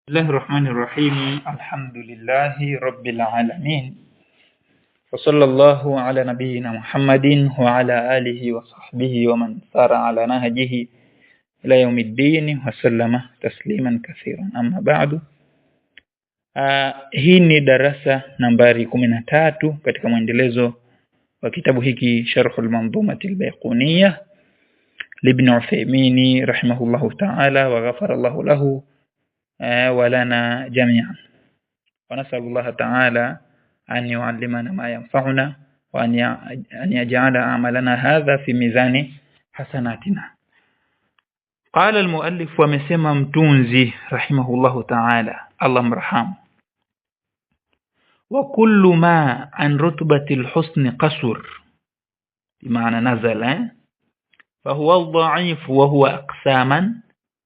الله الرحمن الرحيم الحمد لله رب العالمين وصلى الله على نبينا محمد وعلى آله وصحبه ومن سار على نهجه إلى يوم الدين وسلم تسليما كثيرا أما بعد. Hii ni darasa nambari 13 katika mwendelezo wa kitabu hiki Sharhul Manzumati al-Baiquniyah لابن عثيمين رحمه الله تعالى وغفر الله له ولنا جميعا، ونسأل الله تعالى أن يعلمنا ما ينفعنا وأن يجعل عملنا هذا في ميزان حسناتنا. قال المؤلف ومسمى متونزي رحمه الله تعالى الله مرحمه: وكل ما عن رتبة الحسن قصر بمعنى نزل فهو الضعيف وهو أقساما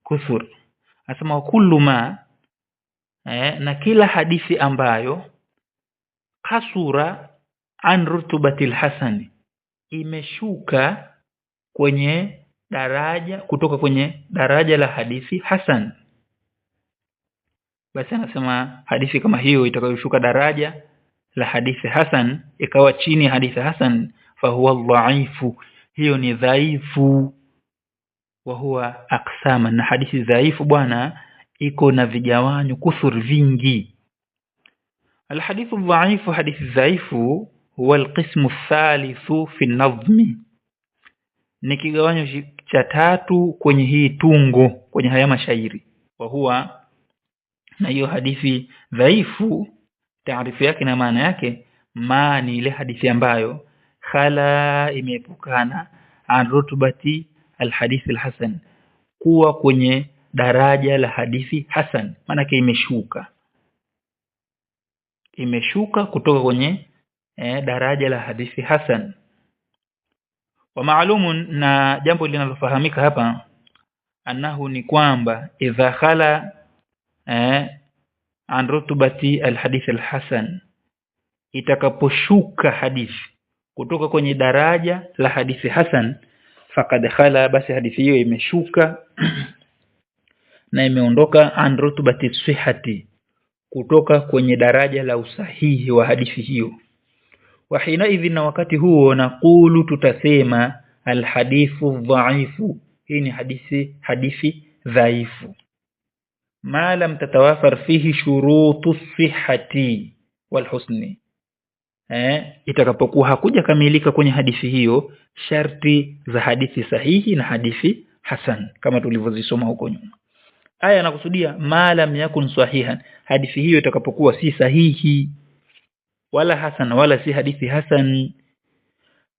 كثر. Asema kullu ma na kila hadithi ambayo kasura an rutubatil hasan, imeshuka kwenye daraja, kutoka kwenye daraja la hadithi hasan, basi anasema hadithi kama hiyo itakayoshuka daraja la hadithi hasan ikawa chini ya hadithi hasan, fa huwa dhaifu, hiyo ni dhaifu. Wa huwa aqsama, na hadithi dhaifu bwana iko na vigawanyo kuthur vingi. Alhadithu dhaifu, hadithi dhaifu huwa alqismu thalithu fi an-nazm, ni kigawanyo cha tatu kwenye hii tungo, kwenye haya mashairi. Wa huwa, na hiyo hadithi dhaifu taarifu yake na maana yake, ma ni ile hadithi ambayo khala, imeepukana an rutubati alhadith alhasan, kuwa kwenye daraja la hadithi hasan, maana yake imeshuka kutoka kwenye daraja la hadithi hasan. Wa maalumun, na jambo linalofahamika hapa, annahu ni kwamba idha khala an rutubati alhadith alhasan, itakaposhuka hadithi kutoka kwenye daraja la hadithi hasan, faqad khala, basi hadithi hiyo imeshuka na imeondoka an rutubati sihhati, kutoka kwenye daraja la usahihi wa hadithi hiyo. Wa hina idhin, na wakati huo, naqulu, tutasema alhadithu dhaifu, hii ni hadithi dhaifu, ma lam tatawafar fihi shurutu sihhati wal husni, itakapokuwa hakuja kamilika kwenye hadithi hiyo sharti za hadithi sahihi na hadithi hasan, kama tulivyozisoma huko nyuma. Aya anakusudia ma lam yakun sahihan, hadithi hiyo itakapokuwa si sahihi wala hasan, wala si hadithi hasan.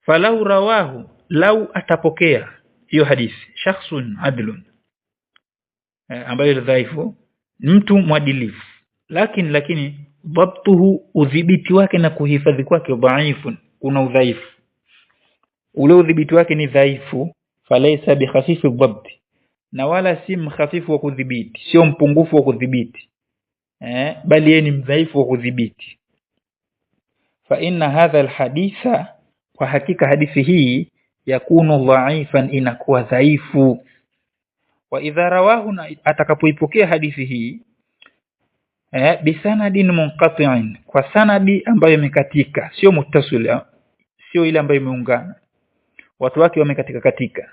Falau rawahu, lau atapokea hiyo hadithi shakhsun adlun, ambayo dhaifu, mtu mwadilifu, lakini dhabtuhu, udhibiti wake na kuhifadhi kwake, dhaifun, kuna udhaifu, ule udhibiti wake ni dhaifu. Falaysa bi khafifi dhabt, na wala si mkhafifu wa kudhibiti, sio mpungufu wa kudhibiti, bali yeye ni mdhaifu wa kudhibiti. Fa inna hadha alhaditha, kwa hakika hadithi hii, yakunu dhaifan, inakuwa dhaifu. Wa idha rawahu, na atakapoipokea hadithi hii bisanadin munqati'in, kwa sanadi ambayo imekatika, sio muttasil, sio ile ambayo imeungana, watu wake wamekatika,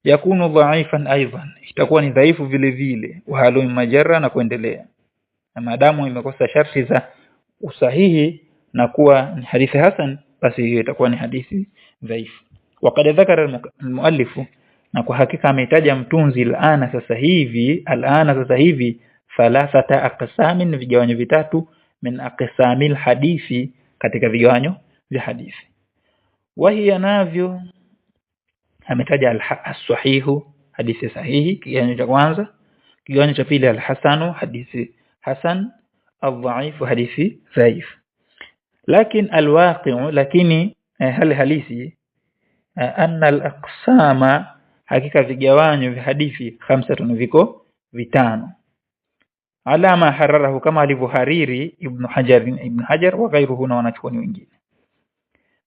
yakunu dhaifan aidan, itakuwa ni dhaifu vile vile, wa halu majarra, na kuendelea, na maadamu imekosa sharti za usahihi na kuwa ni hadithi hasan, basi hiyo itakuwa ni hadithi dhaifu. Waqad dhakara almuallifu, na kwa hakika ametaja mtunzi alana sasa hivi thalathata aqsamin, vigawanyo vitatu, min aqsamil hadithi, katika vigawanyo vya hadithi. Wahiya, navyo ametaja as-sahihu, hadithi sahihi, kigawanyo cha kwanza. Kigawanyo cha pili al-hasanu, hadithi hasan. Al-dhaifu, hadithi dhaif. Lakin al-waqi'u, lakini hali halisi, anna al-aqsama, hakika vigawanyo vya hadithi 5 viko vitano, ala ma hararahu, kama alivyohariri Ibn Hajar wa ghayruhu, na wanachuoni wengine.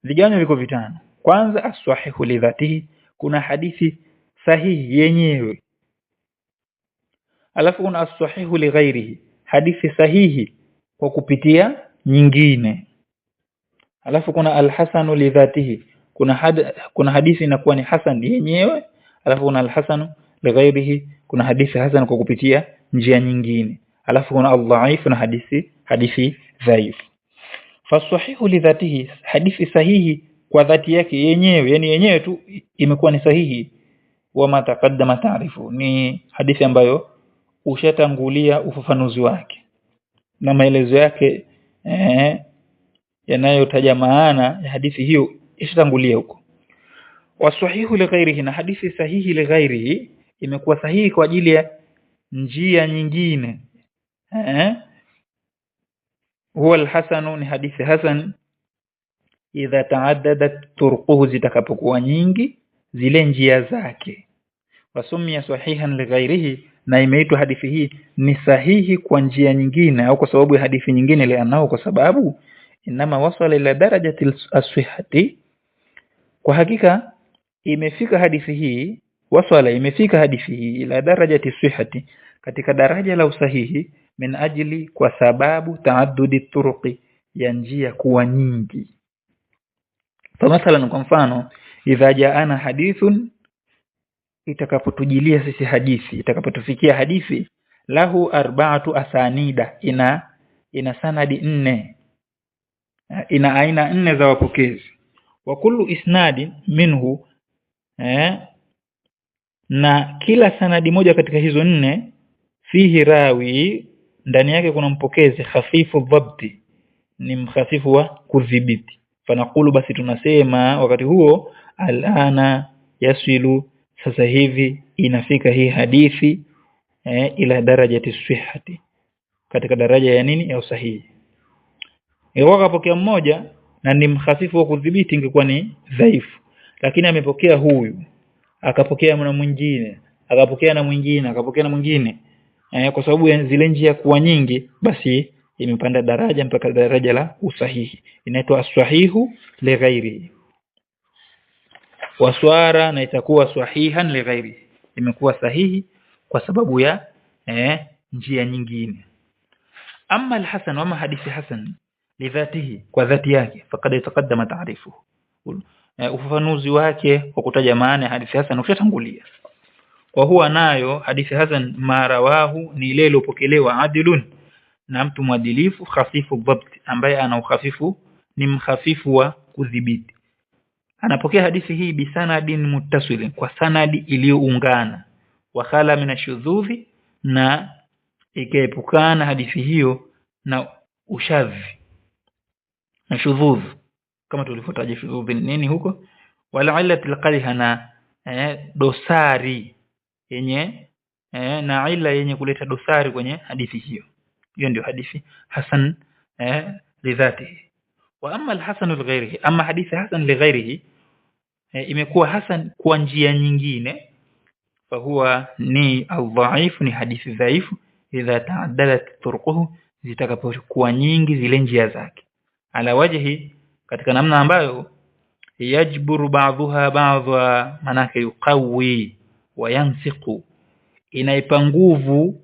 Vigawanyo viko vitano. Kwanza, as-sahihu li dhatihi, kuna hadithi sahihi yenyewe, alafu kuna as-sahihu li ghairihi, hadithi sahihi kwa kupitia nyingine. Alafu kuna al-hasanu li dhatihi, kuna hadithi inakuwa ni hasan yenyewe, alafu kuna al-hasanu li ghairihi, kuna hadithi hasan kwa kupitia njia nyingine. Alafu kuna al-dha'if na hadithi dhaif. Fasahihu li dhatihi, hadithi sahihi kwa dhati yake yenyewe, yani yenyewe tu imekuwa ni sahihi. Wa ma taqaddama ta'rifu, ni hadithi ambayo ushatangulia ufafanuzi wake na maelezo yake yanayotaja maana ya hadithi hiyo ishatangulia huko. Wasahihu li ghairihi, na hadithi sahihi li ghairihi imekuwa sahihi kwa ajili ya njia nyingine. Huwa al-hasanu, ni hadithi hasan idha taaddadat turquhu, zitakapokuwa nyingi zile njia zake. Wasumia sahihan li ghairihi, na imeitwa hadithi hii ni sahihi kwa njia nyingine au kwa sababu ya hadithi nyingine, lianao, kwa sababu inama wasala ila darajati as-sihhati, kwa hakika imefika hadithi hii, imefika hadithi hii ila darajati as-sihhati, katika daraja la usahihi, min ajli, kwa sababu taaddudi turuqi, ya njia kuwa nyingi. Kwa mathalan, kwa mfano, idha jaana hadithun, itakapotujilia sisi hadithi, itakapotufikia hadithi, lahu arba'atu asanida, ina sanadi 4, ina aina 4 za wapokezi. Wa kullu isnadin minhu, na kila sanadi moja katika hizo 4, fihi rawi, ndani yake kuna mpokezi, khafifu dhabti, ni mkhafifu wa kudhibiti. Fanaqulu, basi tunasema wakati huo, alana yasilu, sasa hivi inafika hii hadithi ila darajati sihhati, katika daraja ya nini, ya usahihi. Iwapo kapokea mmoja na ni mkhafifu wa kudhibiti, ingekuwa ni dhaifu, lakini amepokea huyu, akapokea na mwingine, akapokea na mwingine, akapokea na mwingine, kwa sababu ya zile njia kuwa nyingi, basi imepanda daraja mpaka daraja la usahihi, inaitwa as-sahihu li ghairihi. Waswara, na itakuwa sahihan li ghairihi, imekuwa sahihi kwa sababu ya njia nyingine. Amma al-hasan, wa hadithi hasan li dhatihi, kwa dhati yake, faqad yataqaddama ta'rifuhu, ufafanuzi wake kwa kutaja maana ya hadithi hasan ushatangulia. Wa huwa, nayo hadithi hasan, marawahu, ni ile iliyopokelewa, adilun, na mtu mwadilifu, khafifu dhabt, ambaye ana ukhafifu, ni mkhafifu wa kudhibiti. Anapokea hadithi hii bi sanadin muttasil, kwa sanadi iliyoungana, wa khala min ashudhuthi, na ikaepukana hadithi hiyo na ushadhi na shudhudh, kama tulivyotaja shudhudh nini huko, wala illatil qadhiha, na dosari yenye na ila yenye kuleta dosari kwenye hadithi hiyo. Hiyo ndio hadithi hasan li dhatihi. Wa amma al-hasan li ghairihi, amma hadithi hasan li ghairihi, imekuwa hasan kwa njia nyingine, fa huwa ni al-dha'if, ni hadithi dhaifu, idha ta'addadat turquhu, zitakapokuwa nyingi zile njia zake, ala wajhi, katika namna ambayo yajburu ba'dhuha ba'dha, manake yuqawi wa yansiqu, inaipa nguvu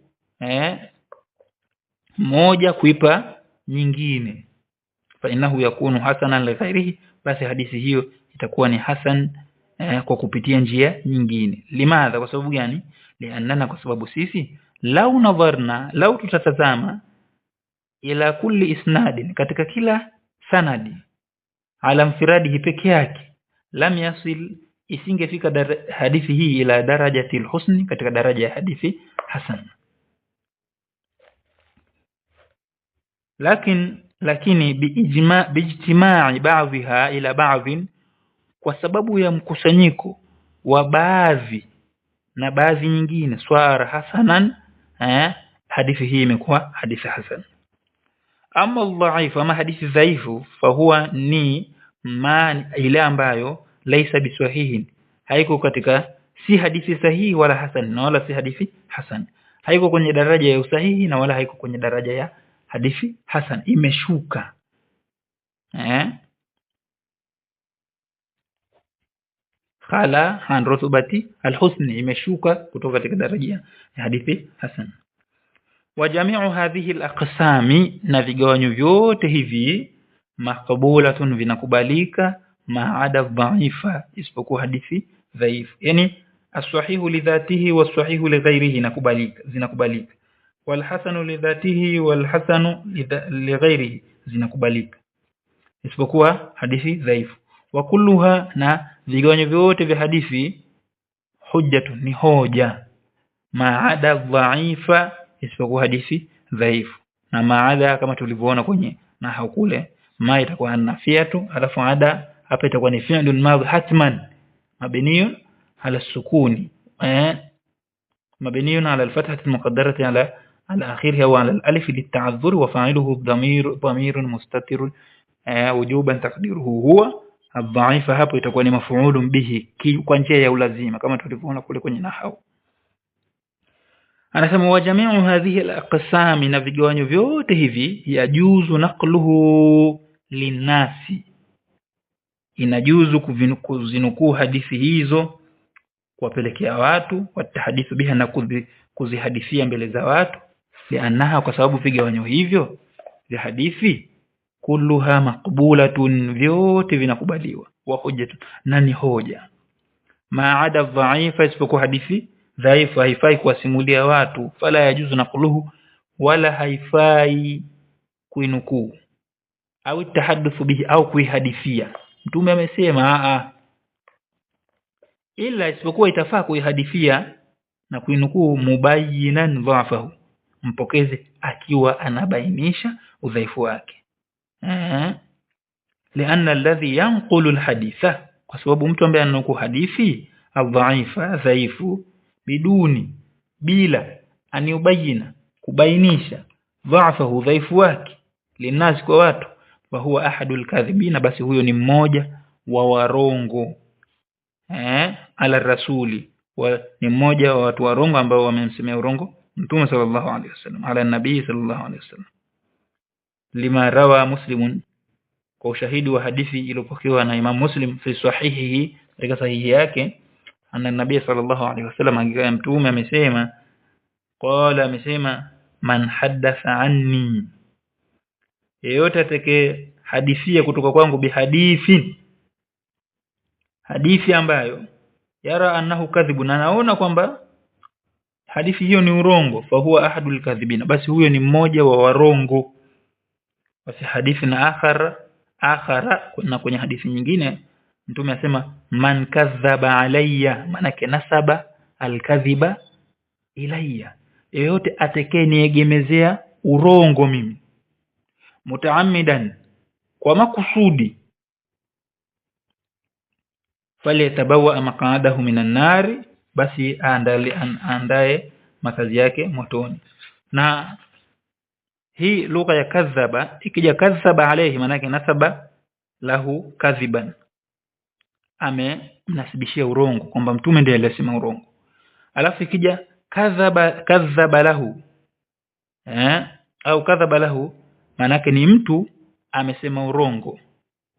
moja kuipa nyingine. Fa innahu yakunu hasanan li ghairihi, basi hadithi hiyo itakuwa ni hasan kwa kupitia njia nyingine. Limadha, kwa sababu gani? Liannana, kwa sababu sisi, lau nadharna, lau tutatazama, ila kulli isnadin, katika kila sanadi, ala mfiradihi, peke yake, lam yasil, isingefika hadithi hii ila darajatil husni, katika daraja ya hadithi hasan. Lakini biijtima'i ba'dha ila ba'dhin, kwa sababu ya mkusanyiko wa baadhi na baadhi nyingine, swara hasanan, hadithi hii imekuwa hadithi hasan. Amma al-dha'if, ama hadithi dhaifu, fa huwa ni ile ambayo laysa bisahihin, haiko katika, si hadithi sahihi wala hasan, na wala si hadithi hasan, haiko kwenye daraja ya usahihi na wala haiko kwenye daraja ya hadithi hasan, imeshuka. khala an rutubati alhusni, imeshuka kutoka katika daraja ya hadithi hasan. Wa jami'u hadhihi alaqsami, na vigawanyo vyote hivi maqbulatun, vinakubalika, ma'ada dhaifa, isipokuwa hadithi dhaifu. Yani as-sahihu li dhatihi was-sahihu li ghayrihi zinakubalika, wal hasanu li dhatihi wal hasanu li ghayrihi zinakubalika, isipokuwa hadithi dhaifu. Wa kulluha, na vigawanyo vyote vya hadithi, hujjatun, ni hoja, ma'ada dhaifa, isipokuwa hadithi dhaifu. Na ma'ada kama tulivyoona kwenye nahau kule, ma itakuwa nafiatu, alafu ada hapa itakuwa ni fi'lun madhi hatman mabniyun ala sukuni, mabniyun ala al-fathati al-muqaddarati ala akhirih wa ala al-alif lit-ta'adhur, wa fa'iluhu dhamirun mustatir wujuban taqdiruhu huwa adh-dha'ifa. Hapo itakuwa ni maf'ulun bihi kwa njia ya ulazima kama tulivyoona kule kwenye nahau. Anasema wa jami'u hadhihi al-aqsam, na vigawanyo vyote hivi, yajuzu naqluhu linasi, inajuzu kuzinukuu hadithi hizo kuwapelekea watu, watahadithu biha, na kuzihadithia mbele za watu, lianaha, kwa sababu vigawanyo hivyo vya hadithi, kulluha maqbulatun, vyote vinakubaliwa, wa hujjatun, na ni hoja, ma'ada dhaifa, isipokuwa hadithi dhaifu haifai kuwasimulia watu, fala yajuzu naqluhu, wala haifai kuinukuu, au tahaddathu bihi, au kuihadithia. Mtume amesema ila isipokuwa itafaa kuihadithia na kuinukuu, mubayyinan dhafahu, mpokezi akiwa anabainisha udhaifu wake. Lianna alladhi yanqulu alhaditha, kwa sababu mtu ambaye ananukuu hadithi adhaifa, dhaifu, biduni, bila aniubayina, kubainisha, dhafahu, dhaifu wake, linasi, kwa watu, wa huwa ahadul kadhibina, basi huyo ni mmoja wa warongo ala rasuli, ni mmoja wa watu warongo ambao wamemsemea urongo Mtume sallallahu alaihi wasallam, ala nabii sallallahu alaihi wasallam. Lima rawa Muslimun, kwa ushahidi wa hadithi iliyopokewa na Imam Muslim fi sahihihi, katika sahihi yake, anna nabii sallallahu alaihi wasallam, hakika Mtume amesema, qala, amesema, man haddatha anni, yeyote atakaye hadithia kutoka kwangu, bihadithin, hadithi ambayo yara annahu kadhibun, anaona kwamba hadithi hiyo ni urongo, fa huwa ahadul kadhibina, basi huyo ni mmoja wa warongo. Basi hadithi na akhara, na kwenye hadithi nyingine Mtume asema, man kadhaba alayya, manake nasaba alkadhiba ilayya, yeyote atakaye niegemezea urongo mimi, mutaammidan, kwa makusudi, faliyatabawa maq'adahu minan nari, basi aandae makazi yake motoni. Na hii lugha ya kadhaba, ikija kadhaba alayhi, manake nasaba lahu kadhiban, amemnasibishia urongo kwamba Mtume ndiye aliyesema urongo. Alafu ikija kadhaba lahu, au kadhaba lahu, manake ni mtu amesema urongo,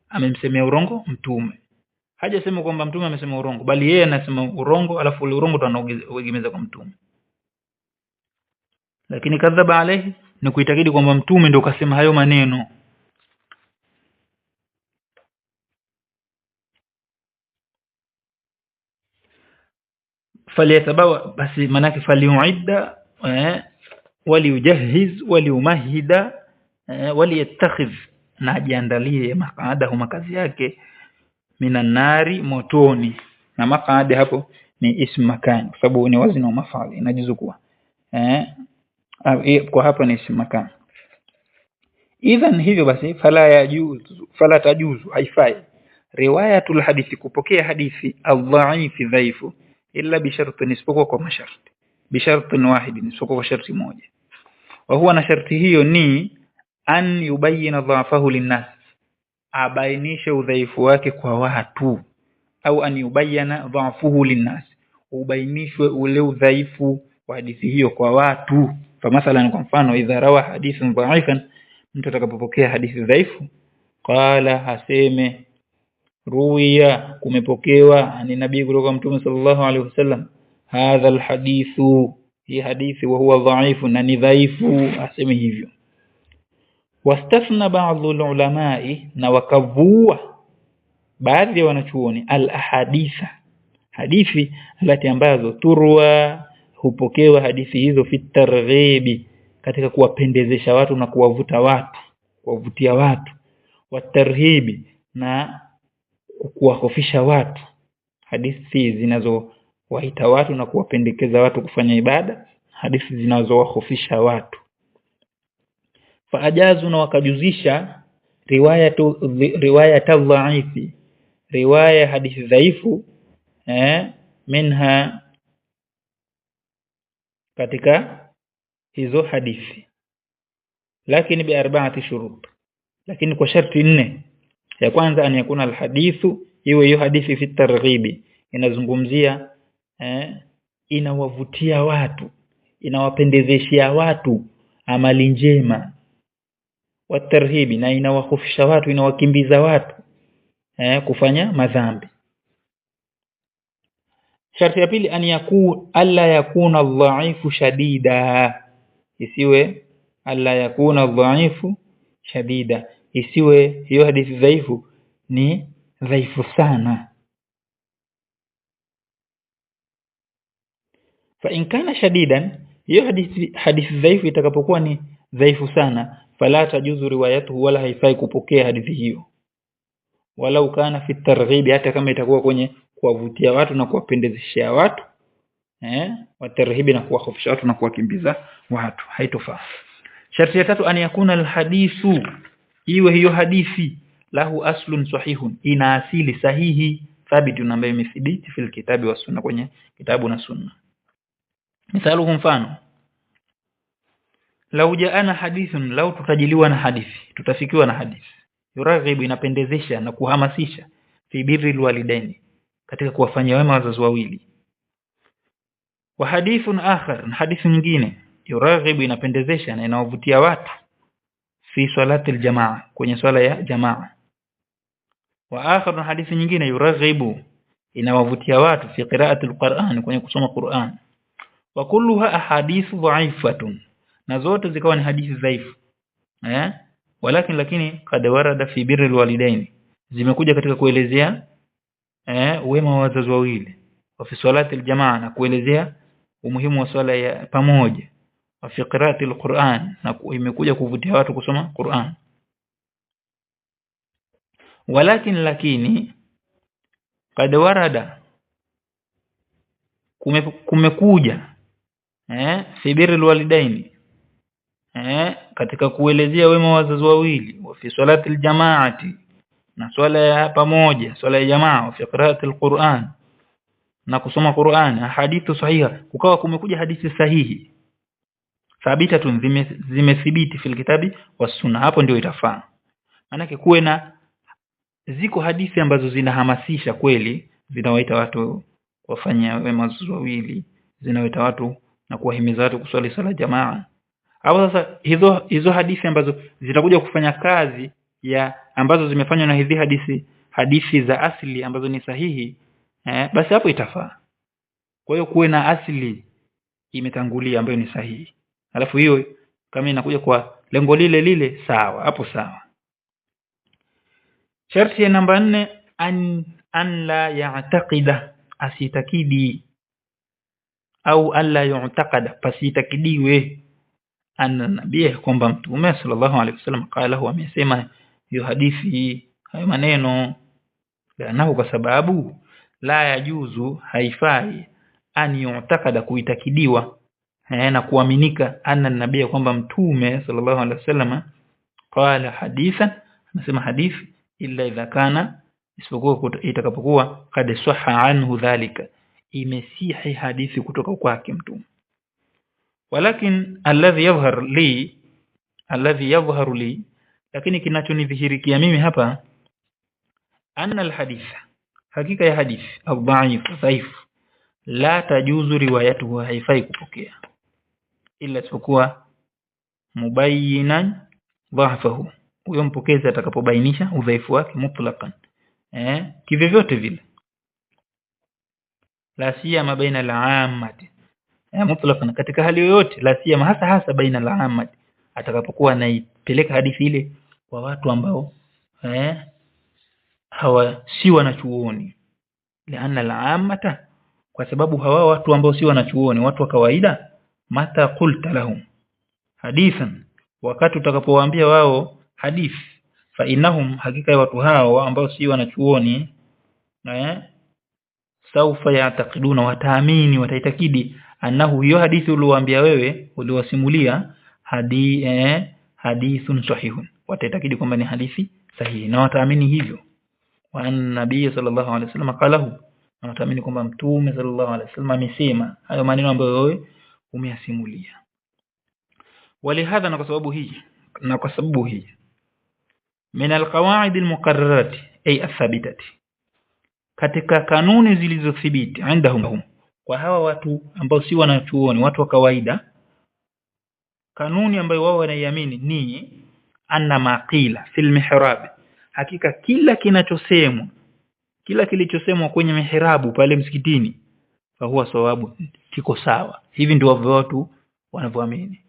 amemsemea urongo Mtume. Hajasema kwamba Mtume amesema urongo, bali yeye anasema urongo, alafu ule urongo ndo anaogemeza kwa Mtume. Lakini kadhaba alayhi ni kuitakidi kwamba Mtume ndo kasema hayo maneno. Faliyatabawa, basi manake faliyuidda, waliyujahiz, waliyumahida, waliyattakhidh, na ajiandalie maq'adahu, makazi yake, minan nari, motoni. Na maq'ad hapo ni ism makan, kwa sababu ni wazni wa maf'al, inajuzu kuwa kwa hapa ni ism makan. Idhan, hivyo basi, fala tajuzu, haifai, riwayatul hadithi, kupokea hadithi adh-dha'ifi, dhaifu, illa bi shartin, isipokuwa kwa masharti, bi shartin wahidin, isipokuwa kwa sharti moja. Wa huwa, na sharti hiyo ni an yubayyina dhafahu linnas, abainishe udhaifu wake kwa watu, au an yubayyana dhafuhu linnas, ubainishwe ule udhaifu wa hadithi hiyo kwa watu. Kwa mathalan, kwa mfano, idha rawa hadithun dha'ifan, mtu atakapopokea hadithi dhaifu, qala, haseme, ruwiya kumepokewa ani nabii kutoka mtume sallallahu alaihi wasallam hadha alhadithu hii hadithi wa huwa dhaifu na ni dhaifu aseme hivyo. Wastafna ba'dhu ulamai na wakavua baadhi ya wanachuoni al-ahaditha hadithi alati ambazo turwa hupokewa hadithi hizo fi targhibi katika kuwapendezesha watu na kuwavuta watu kuwavutia watu, watarhibi na kuwahofisha watu, hadithi zinazowaita watu na kuwapendekeza watu kufanya ibada, hadithi zinazowahofisha watu. Faajazu na wakajuzisha riwaya tadhaifi riwaya hadithi dhaifu minha katika hizo hadithi, lakini bi arba'ati shurut, lakini kwa sharti 4. Ya kwanza an yakuna alhadithu iwe hiyo hadithi fi targhibi inazungumzia inawavutia watu, inawapendezeshia watu amali njema, watarhibi na inawahofisha watu, inawakimbiza watu kufanya madhambi. Sharti ya pili an alla yakuna dhaifu shadida, isiwe alla yakuna dhaifu shadida, isiwe hiyo hadithi dhaifu ni dhaifu sana. Fa in kana shadidan, hiyo hadithi dhaifu itakapokuwa ni dhaifu sana, fala tajuzu riwayatuhu, wala haifai kupokea hadithi hiyo, walau kana fi targhib, hata kama itakuwa kwenye kuwavutia watu na kuwapendezeshia watu watarhibi na kuwahofisha watu na kuwakimbiza watu, haitofaa. Sharti ya tatu an yakuna alhadithu, iwe hiyo hadithi lahu aslun sahihun, ina asili sahihi thabitun, ambayo imethibiti fil kitabi wa sunna, kwenye kitabu na sunna. Misaluhu, mfano lau jaana hadithun, lau tutajiliwa na hadithi, tutafikiwa na hadithi yuraghibu, inapendezesha na kuhamasisha fi birril walidaini, katika kuwafanyia wema wazazi wawili. Wa hadithun akhar, na hadithi nyingine yuraghibu, inapendezesha na inawavutia watu fi salati aljamaa, kwenye swala ya jamaa. Wa akhar, na hadithi nyingine yuraghibu, inawavutia watu fi qira'ati alquran, kwenye kusoma Qur'an. Wa kulluha ahadithu dha'ifatun, na zote zikawa ni hadithi dhaifu lakini qad warada fi birril walidaini, zimekuja katika kuelezea wema wa wazazi wawili, wa fi salati aljamaa, na kuelezea umuhimu wa swala ya pamoja, wa fi qira'ati alquran, na imekuja kuvutia watu kusoma Qur'an. Lakini qad warada, kumekuja fi birril walidaini katika kuelezea wema wa wazazi wawili, wa fi salati aljamaati, na swala ya pamoja, swala ya jamaa, wa fi qira'ati alquran, na kusoma Qur'an, hadithu sahiha, kukawa kumekuja hadithi sahihi thabitatun, zimethibiti fil kitabi was sunna, hapo ndio itafaa. Maana kuwe na ziko hadithi ambazo zinahamasisha kweli, zinawaita watu wafanya wema wazazi wawili, zinawaita watu na kuwahimiza watu kuswali sala jamaa. Au sasa hizo hadithi ambazo zitakuja kufanya kazi ya ambazo zimefanywa na hizi hadithi za asili ambazo ni sahihi, basi hapo itafaa. Kwa hiyo kuwe na asili imetangulia ambayo ni sahihi, alafu hiyo kama inakuja kwa lengo lile lile, sawa, hapo sawa. Sharti ya namba 4 an la ya'taqida, asitakidi, au alla yu'taqada, pasitakidiwe, anna nabii, kwamba mtume sallallahu alaihi wasallam qala, huwa amesema hiyo hadithi, hayo maneno, na kwa sababu la yajuzu, haifai, an yu'taqada, kuitakidiwa na kuaminika, anna nabii, kwamba mtume sallallahu alaihi wasallam qala hadithan, amesema hadithi, illa idha kana, isipokuwa itakapokuwa kad sahha anhu dhalika, imesihi hadithi kutoka kwake mtume. Walakin alladhi yadhharu li, lakini kinachonidhihirikia mimi hapa, anna alhadith, hakika ya hadithi au dhaif, la tajuzu riwayatuhu, haifai kupokea, ila isipokuwa mubayyinan dhahafahu, huyo mpokezi atakapobainisha udhaifu wake mutlaqan, Kivyovyote vile, la siyama baina al-ammati mutlaqan, katika hali yoyote, la siyama hasa baina al-ammati, atakapokuwa anaipeleka hadithi ile kwa watu ambao hawa si wanachuoni. Lianna al-ammata, kwa sababu hawa watu ambao si wanachuoni, watu wa kawaida, mata qulta lahum hadithan, wakati utakapowaambia wao hadithi, fa innahum, hakika ya watu hao ambao si wanachuoni, saufa ya'taqiduna, wataamini, wataitakidi, annahu, hiyo hadithi uliowaambia wewe, uliowasimulia hadithun sahihun, wataitakidi kwamba ni hadithi sahihi, na wataamini hivyo. Wa an-nabiy sallallahu alaihi wasallam qalahu, na wataamini kwamba mtume sallallahu alaihi wasallam amesema hayo maneno ambayo wewe umeyasimulia. Walihadha, na kwa sababu hii min alqawaid almuqarrarat, ay athabitati, katika kanuni zilizothibiti, indahum, kwa hawa watu ambao si wanachuoni, watu wa kawaida, kanuni ambayo wao wanaiamini ni anna maqila fil mihrab, hakika kila kilichosemwa kwenye mihrabu pale msikitini, fa huwa sawabu, kiko sawa. Hivi ndio watu wanavyoamini.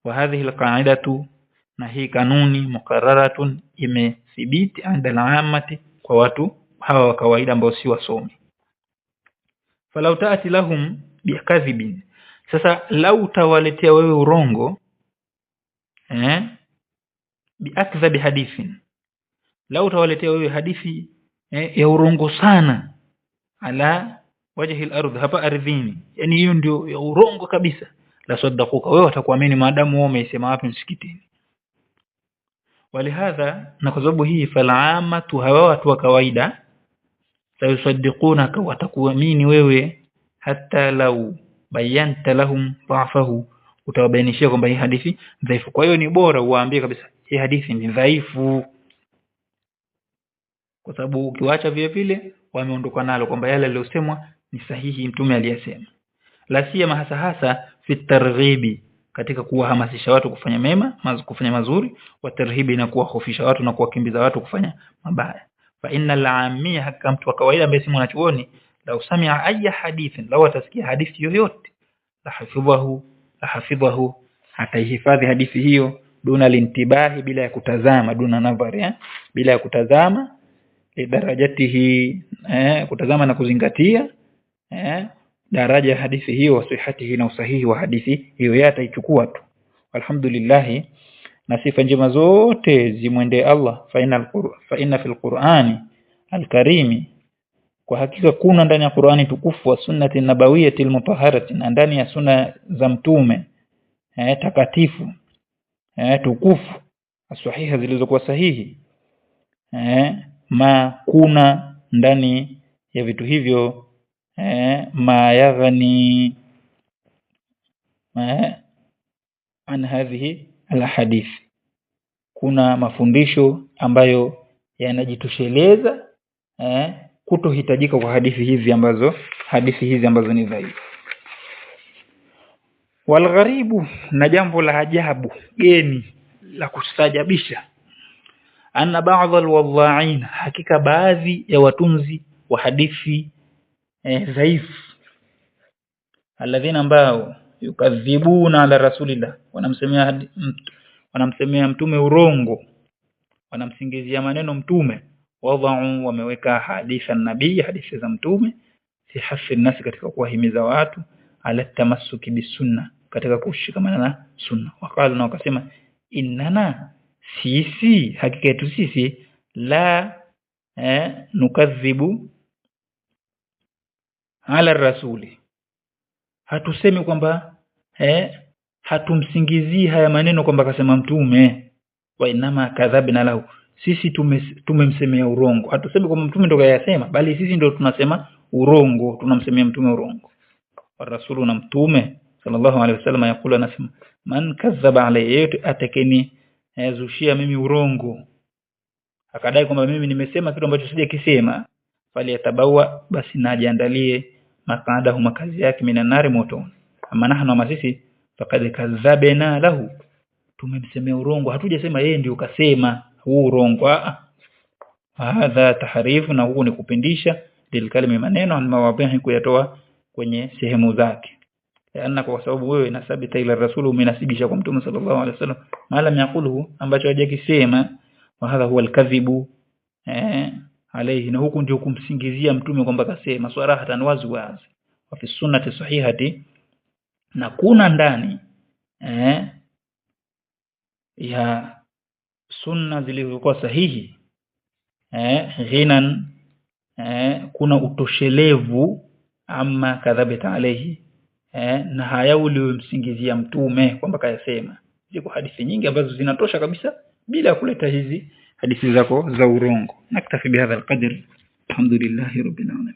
Wa hadhihi alqa'idatu, na hii kanuni, muqarraratun, imethibiti inda al-ammati, kwa watu hawa wa kawaida ambao si wasomi. Falau taati lahum bikadhibin, sasa lau tawaletea wewe urongo, biakdhabi hadithin, lau tawaletea wewe hadithi ya urongo sana, ala wajhi al-ardh, hapa ardhini, yani hiyo ndio ya urongo kabisa, la saddaquka, wewe watakuamini maadamu wewe umeisema wapi msikitini. Walihadha, na kwa sababu hii, fal'amatu, hawa watu wa kawaida, sayusaddiqunaka, watakuamini wewe, hata lau bayanta lahum dha'fahu, utawabainishia kwamba hii hadithi dhaifu. Kwa hiyo ni bora uwaambie kabisa hii hadithi ni dhaifu, kwa sababu ukiwaacha vile vile wameondoka nalo kwamba yale yaliyosemwa ni sahihi, mtume aliyesema. La siyama hasa fi targhibi, katika kuwahamasisha watu kufanya mema, kufanya mazuri, wa tarhibi, na kuwahofisha watu na kuwakimbiza watu kufanya mabaya. Fa innal ammiya, hakika mtu wa kawaida ambaye si mwanachuoni, la usamia ayya hadithin, la watasikia hadithi yoyote, la hafidhahu, ataihifadhi hadithi hiyo, duna lintibahi, bila ya kutazama, duna nadhari, bila ya kutazama, darajatihi, kutazama na kuzingatia daraja hadithi hiyo, wa sihhatihi, na usahihi wa hadithi hiyo, yataichukua tu. Alhamdulillah, na sifa njema zote zimwendee Allah. Fa inna fil Qur'ani al-Karimi, kwa hakika kuna ndani ya Qur'ani tukufu, wa sunnati nabawiyyati al-mutahharati, na ndani ya sunna za mtume takatifu tukufu, sahiha, zilizokuwa sahihi, ma kuna ndani ya vitu hivyo ma yaghni an hadhihi alhadith, kuna mafundisho ambayo yanajitosheleza kutohitajika kwa hadithi hizi ambazo ni dhaifu. Walgharibu, na jambo la ajabu, geni la kustajabisha, anna ba'd alwadha'in, hakika baadhi ya watunzi wa hadithi dhaifu, alladhina ambao yukadhibuna ala rasulillah, wanamsemea mtume urongo, wanamsingizia maneno mtume, wadha'u, wameweka hadithi nabii, hadithi za mtume, fi hafi nasi, katika kuwahimiza watu, ala tamassuki bisunna, katika kushikamana na sunna. Wakala, na wakasema, innana, sisi, hakika yetu sisi, la nukadhibu ala rasuli, hatusemi kwamba hatumsingizii haya maneno kwamba kasema mtume, wa inama kadhabna lahu, sisi tumemsemea urongo. Hatusemi kwamba mtume ndio kayasema, bali sisi ndio tunasema urongo, tunamsemea mtume urongo. Wa rasulu, na mtume sallallahu alaihi wasallam, yakula, anasema, man kadhaba alayhi, atakeni zushia mimi urongo, akadai kwamba mimi nimesema kitu ambacho sijakisema, bali yatabawa, basi najiandalie maqadahu, makazi yake, minan nari, motoni. Ama nahnu, ama sisi, faqad kadhabna lahu, tumemsemea urongo, hatujasema yeye ndio kasema huu urongo. hadha tahrifu, na huku ni kupindisha lilkalimi maneno an mawadhihi, kuyatoa kwenye sehemu zake. Yaani kwa sababu wewe nasabita ila rasul, umenasibisha kwa mtume sallallahu alaihi wasallam maala yakuluhu, ambacho hajakisema. Wa hadha huwa alkadhibu alayhi, na huku ndio kumsingizia mtume kwamba kasema sarahatan wazi wazi. Wa fi sunnati sahihati, na kuna ndani ya sunna zilizokuwa sahihi ghinan, kuna utoshelevu amma kadhabita alayhi, na haya uliomsingizia mtume kwamba kayasema. Ziko hadithi nyingi ambazo zinatosha kabisa bila kuleta hizi hadithi zako za urongo. Naktafi bihadha alqadr, alhamdulillahi rabbil alamin.